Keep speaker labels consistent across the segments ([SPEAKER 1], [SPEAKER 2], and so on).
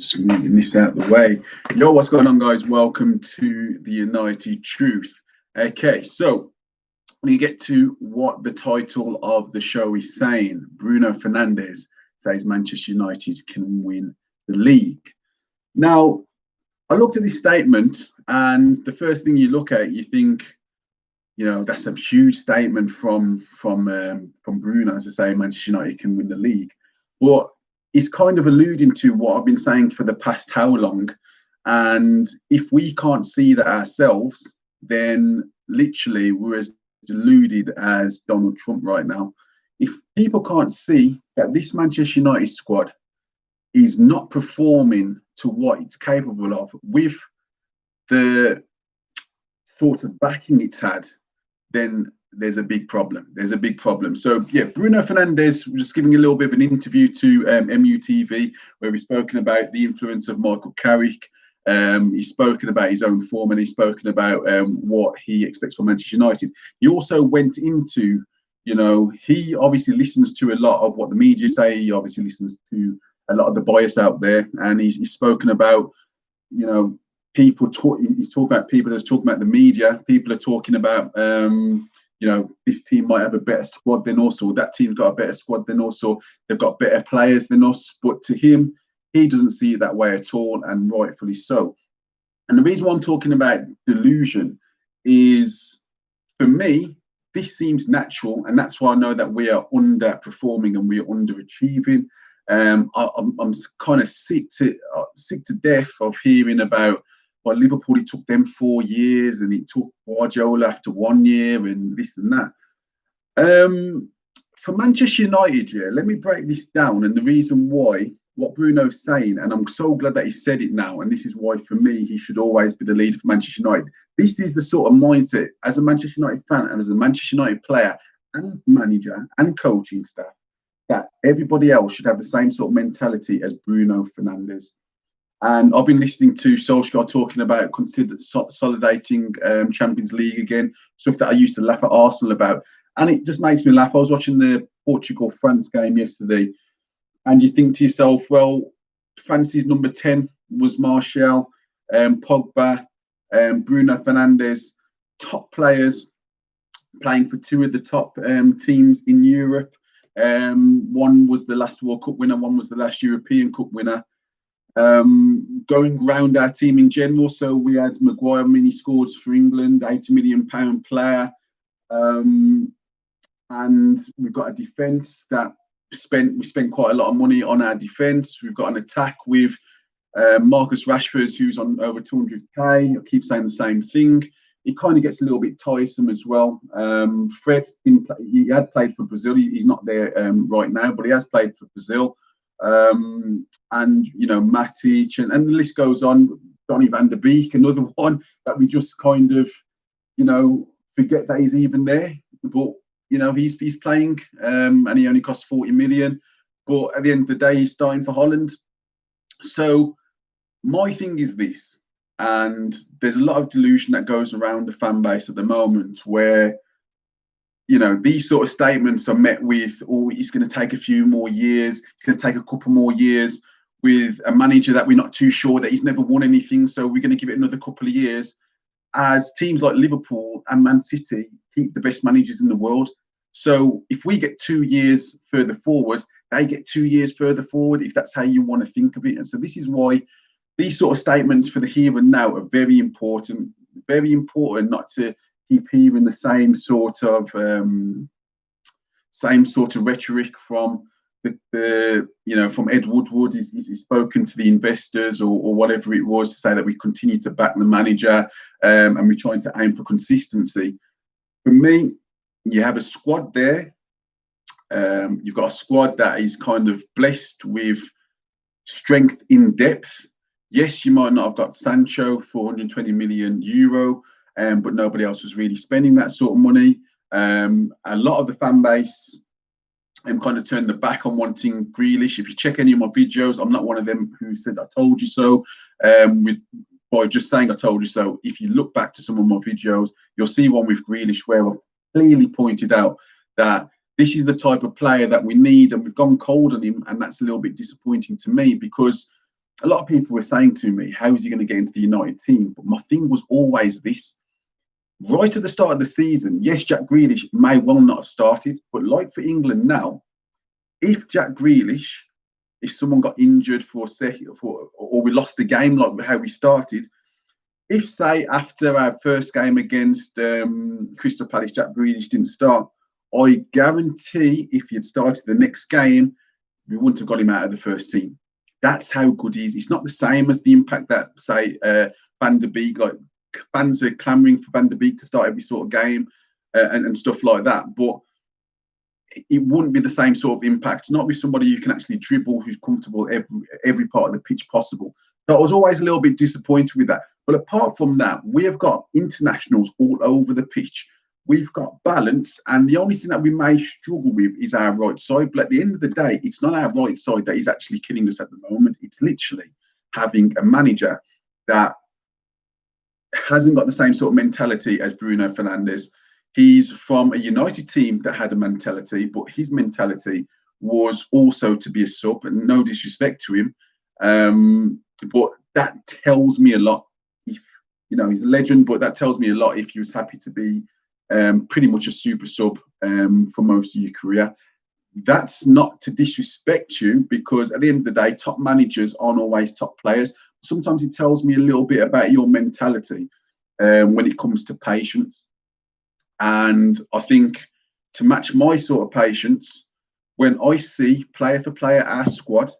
[SPEAKER 1] Just moving this out of the way. Yo, what's going on, guys? Welcome to the United Truth. Okay, so we get to what the title of the show is saying. Bruno Fernandes says Manchester United can win the league. Now, I looked at this statement, and the first thing you look at, you think, that's a huge statement from Bruno to say Manchester United can win the league. But it's kind of alluding to what I've been saying for the past how long. And if we can't see that ourselves, then literally we're as deluded as Donald Trump right now. If people can't see that this Manchester United squad is not performing to what it's capable of with the sort of backing it's had, then there's a big problem. So yeah, Bruno Fernandes was just giving a little bit of an interview to MUTV, where he's spoken about the influence of Michael Carrick. He's spoken about his own form, and he's spoken about what he expects from Manchester United. He also went into, he obviously listens to a lot of what the media say. He obviously listens to a lot of the bias out there, and he's spoken about, people talk. He's talking about people that's talking about the media. People are talking about, this team might have a better squad than us, or that team's got a better squad than us, or they've got better players than us. But to him, he doesn't see it that way at all, and rightfully so. And the reason why I'm talking about delusion is, for me, this seems natural, and that's why I know that we are underperforming and we are underachieving. I'm kind of sick to death of hearing about, well, Liverpool, it took them 4 years, and it took Guardiola after 1 year, and this and that. For Manchester United, let me break this down, and the reason why, what Bruno's saying, and I'm so glad that he said it now, and this is why, for me, he should always be the leader for Manchester United. This is the sort of mindset, as a Manchester United fan and as a Manchester United player and manager and coaching staff, that everybody else should have the same sort of mentality as Bruno Fernandes. And I've been listening to Solskjaer talking about consolidating Champions League again, stuff that I used to laugh at Arsenal about. And it just makes me laugh. I was watching the Portugal-France game yesterday, and you think to yourself, well, France's number 10 was Martial, Pogba, Bruno Fernandes, top players playing for two of the top teams in Europe. One was the last World Cup winner, one was the last European Cup winner. Going round our team in general, so we had Maguire, mini scored for England, £80 million player, and we've got a defence that we spent quite a lot of money on our defence. We've got an attack with Marcus Rashford, who's on over 200k. I keep saying the same thing. It kind of gets a little bit tiresome as well. Fred, he had played for Brazil. He's not there right now, but he has played for Brazil. And Matic, and the list goes on. Donny van der Beek, another one that we just kind of, forget that he's even there. But he's playing, and he only costs 40 million. But at the end of the day, he's starting for Holland. So my thing is this, and there's a lot of delusion that goes around the fan base at the moment, where these sort of statements are met with, oh, it's going to take a few more years. It's going to take a couple more years with a manager that we're not too sure that he's never won anything. So we're going to give it another couple of years, as teams like Liverpool and Man City keep the best managers in the world. So if we get 2 years further forward, they get 2 years further forward, if that's how you want to think of it. And so this is why these sort of statements for the here and now are very important not to keep hearing the same sort of rhetoric from from Ed Woodward. He's spoken to the investors or whatever it was, to say that we continue to back the manager, and we're trying to aim for consistency. For me, you have a squad there. You've got a squad that is kind of blessed with strength in depth. Yes, you might not have got Sancho for 120 million euro, but nobody else was really spending that sort of money. A lot of the fan base kind of turned their back on wanting Grealish. If you check any of my videos, I'm not one of them who said I told you so. By just saying I told you so, if you look back to some of my videos, you'll see one with Grealish where I've clearly pointed out that this is the type of player that we need, and we've gone cold on him, and that's a little bit disappointing to me, because a lot of people were saying to me, how is he going to get into the United team? But my thing was always this. Right at the start of the season, yes, Jack Grealish may well not have started, but like for England now, if Jack Grealish, if someone got injured for a second, or we lost the game like how we started, if say after our first game against Crystal Palace, Jack Grealish didn't start, I guarantee if he had started the next game, we wouldn't have got him out of the first team. That's how good he is. It's not the same as the impact that say Van der Beek, like fans are clamouring for Van der Beek to start every sort of game and stuff like that. But it wouldn't be the same sort of impact. Not with somebody who can actually dribble, who's comfortable every part of the pitch possible. So I was always a little bit disappointed with that. But apart from that, we have got internationals all over the pitch. We've got balance, and the only thing that we may struggle with is our right side. But at the end of the day, it's not our right side that is actually killing us at the moment. It's literally having a manager that hasn't got the same sort of mentality as Bruno Fernandes. He's from a United team that had a mentality, but his mentality was also to be a sub, and no disrespect to him. But that tells me a lot. If he's a legend, but that tells me a lot if he was happy to be pretty much a super sub for most of your career. That's not to disrespect you, because at the end of the day, top managers aren't always top players. Sometimes it tells me a little bit about your mentality when it comes to patience. And I think to match my sort of patience, when I see player for player our squad,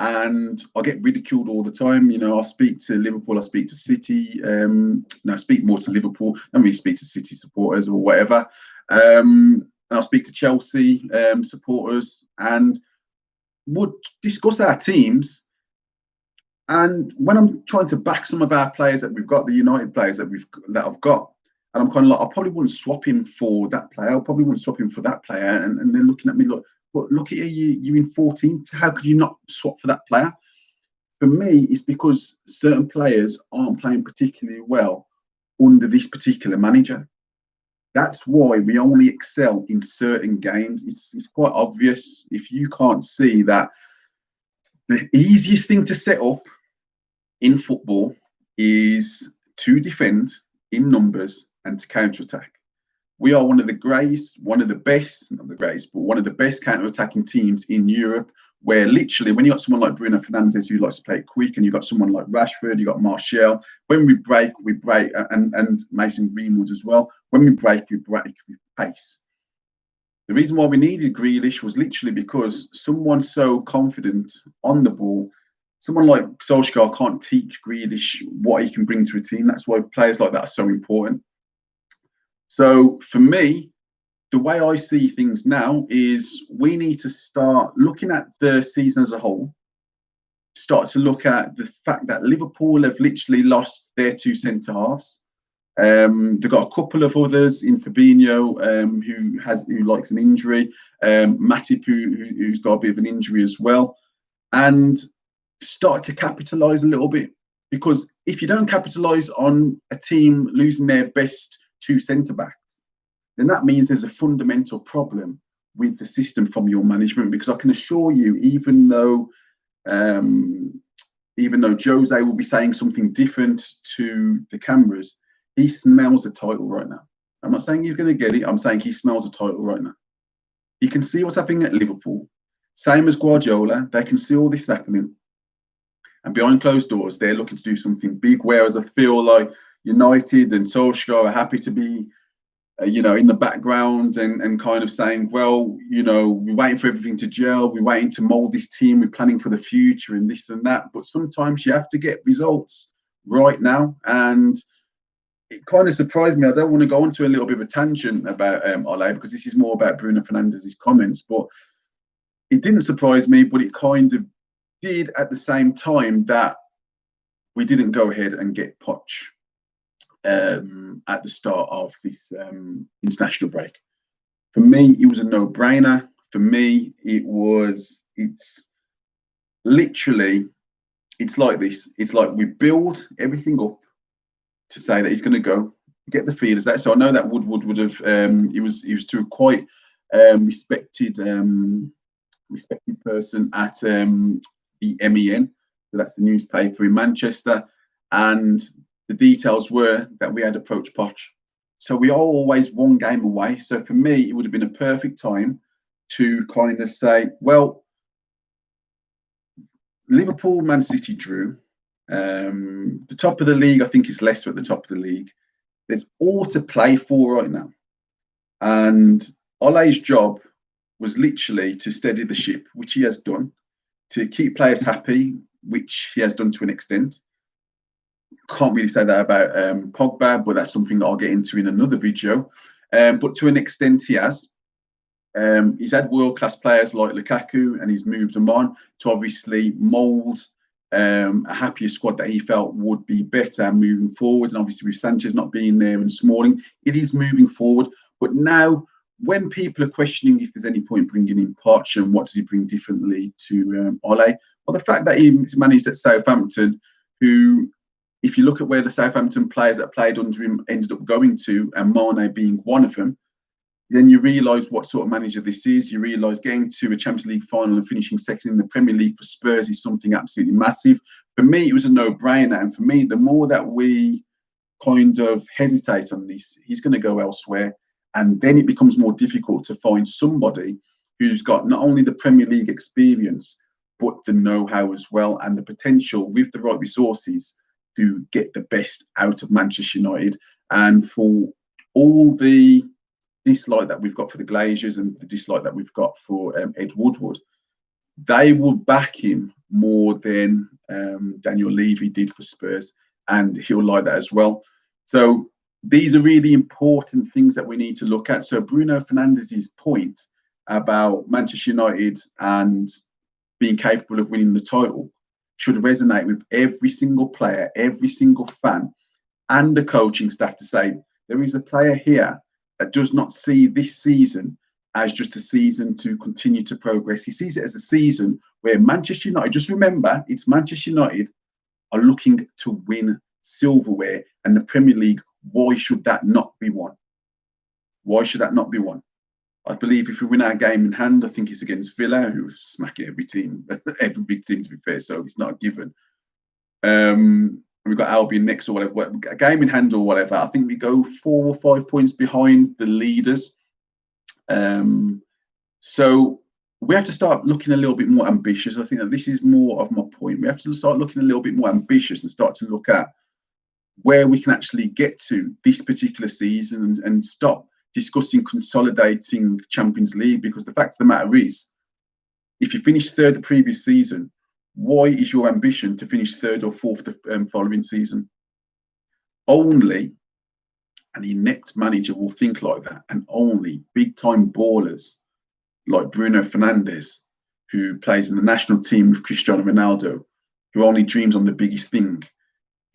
[SPEAKER 1] and I get ridiculed all the time. I speak to Liverpool, I speak to City. I speak more to Liverpool. I don't really speak to City supporters or whatever. And I speak to Chelsea supporters, and would discuss our teams. And when I'm trying to back some of our players that we've got, the United players that I've got, and I'm kind of like, I probably wouldn't swap him for that player. I probably wouldn't swap him for that player. And they're looking at me like, but look at you, you're in 14th. How could you not swap for that player? For me, it's because certain players aren't playing particularly well under this particular manager. That's why we only excel in certain games. It's quite obvious. If you can't see that the easiest thing to set up in football is to defend in numbers and to counter-attack. We are one of the greatest, one of the best, not the greatest, but one of the best counter-attacking teams in Europe, where literally when you got someone like Bruno Fernandes who likes to play it quick, and you got someone like Rashford, you got Martial, when we break, and Mason Greenwood as well. When we break with pace. The reason why we needed Grealish was literally because someone so confident on the ball, someone like Solskjaer can't teach Grealish what he can bring to a team. That's why players like that are so important. So for me, the way I see things now is we need to start looking at the season as a whole, start to look at the fact that Liverpool have literally lost their two centre-halves. They've got a couple of others in Fabinho who likes an injury, Matip who's got a bit of an injury as well, and start to capitalise a little bit, because if you don't capitalise on a team losing their best two centre-backs, then that means there's a fundamental problem with the system from your management. Because I can assure you, even though Jose will be saying something different to the cameras, he smells a title right now. I'm not saying he's going to get it. I'm saying he smells a title right now. He can see what's happening at Liverpool. Same as Guardiola. They can see all this happening. And behind closed doors, they're looking to do something big. Whereas I feel like United and Solskjaer are happy to be, in the background and kind of saying, well, we're waiting for everything to gel. We're waiting to mold this team. We're planning for the future and this and that. But sometimes you have to get results right now. And it kind of surprised me. I don't want to go into a little bit of a tangent about Ole, because this is more about Bruno Fernandes' comments. But it didn't surprise me, but it kind of did at the same time that we didn't go ahead and get Poch at the start of this international break. For me, it was a no-brainer. For me, it's like this. It's like we build everything up to say that he's going to go, get the feelers out. So I know that Woodward would have, he was to a quite respected person at the MEN. So that's the newspaper in Manchester. And the details were that we had approached Poch. So we are always one game away. So for me, it would have been a perfect time to kind of say, well, Liverpool, Man City drew. The top of the league, I think, is Leicester at the top of the league. There's all to play for right now. And Ole's job was literally to steady the ship, which he has done, to keep players happy, which he has done to an extent. Can't really say that about Pogba, but that's something that I'll get into in another video. But to an extent, he has. He's had world-class players like Lukaku, and he's moved them on to obviously mould a happier squad that he felt would be better moving forward. And obviously with Sanchez not being there and Smalling, it is moving forward. But now, when people are questioning if there's any point bringing in Poch and what does he bring differently to Ole, well, the fact that he's managed at Southampton, who, if you look at where the Southampton players that played under him ended up going to, and Mane being one of them, then you realise what sort of manager this is. You realise getting to a Champions League final and finishing second in the Premier League for Spurs is something absolutely massive. For me, it was a no-brainer. And for me, the more that we kind of hesitate on this, he's going to go elsewhere. And then it becomes more difficult to find somebody who's got not only the Premier League experience, but the know-how as well, and the potential with the right resources to get the best out of Manchester United. And for all the dislike that we've got for the Glazers and the dislike that we've got for Ed Woodward, they will back him more than Daniel Levy did for Spurs, and he'll like that as well. So these are really important things that we need to look at. So Bruno Fernandes' point about Manchester United and being capable of winning the title should resonate with every single player, every single fan, and the coaching staff to say, there is a player here that does not see this season as just a season to continue to progress. He sees it as a season where Manchester United, just remember, it's Manchester United, are looking to win silverware, and the Premier League. Why should that not be won? Why should that not be won? I believe if we win our game in hand, I think it's against Villa, who smack it every team, every big team to be fair, so it's not a given. We've got Albion next or whatever, a game in hand or whatever. I think we go 4 or 5 points behind the leaders. So we have to start looking a little bit more ambitious. I think that this is more of my point. We have to start looking a little bit more ambitious and start to look at where we can actually get to this particular season, and stop discussing consolidating Champions League, because the fact of the matter is, if you finish third the previous season, why is your ambition to finish third or fourth the following season? Only an inept manager will think like that, and only big-time ballers like Bruno Fernandes, who plays in the national team with Cristiano Ronaldo, who only dreams on the biggest thing,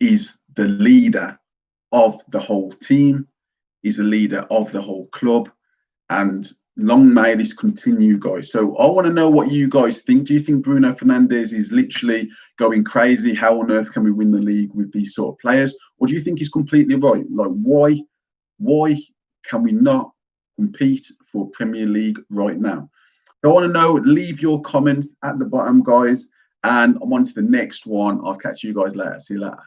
[SPEAKER 1] is the leader of the whole team, is a leader of the whole club, and long may this continue, guys. So I want to know what you guys think. Do you think Bruno Fernandes is literally going crazy? How on earth can we win the league with these sort of players? Or do you think he's completely right? Like, why can we not compete for Premier League right now? I want to know. Leave your comments at the bottom, guys, and I'm on to the next one. I'll catch you guys later. See you later.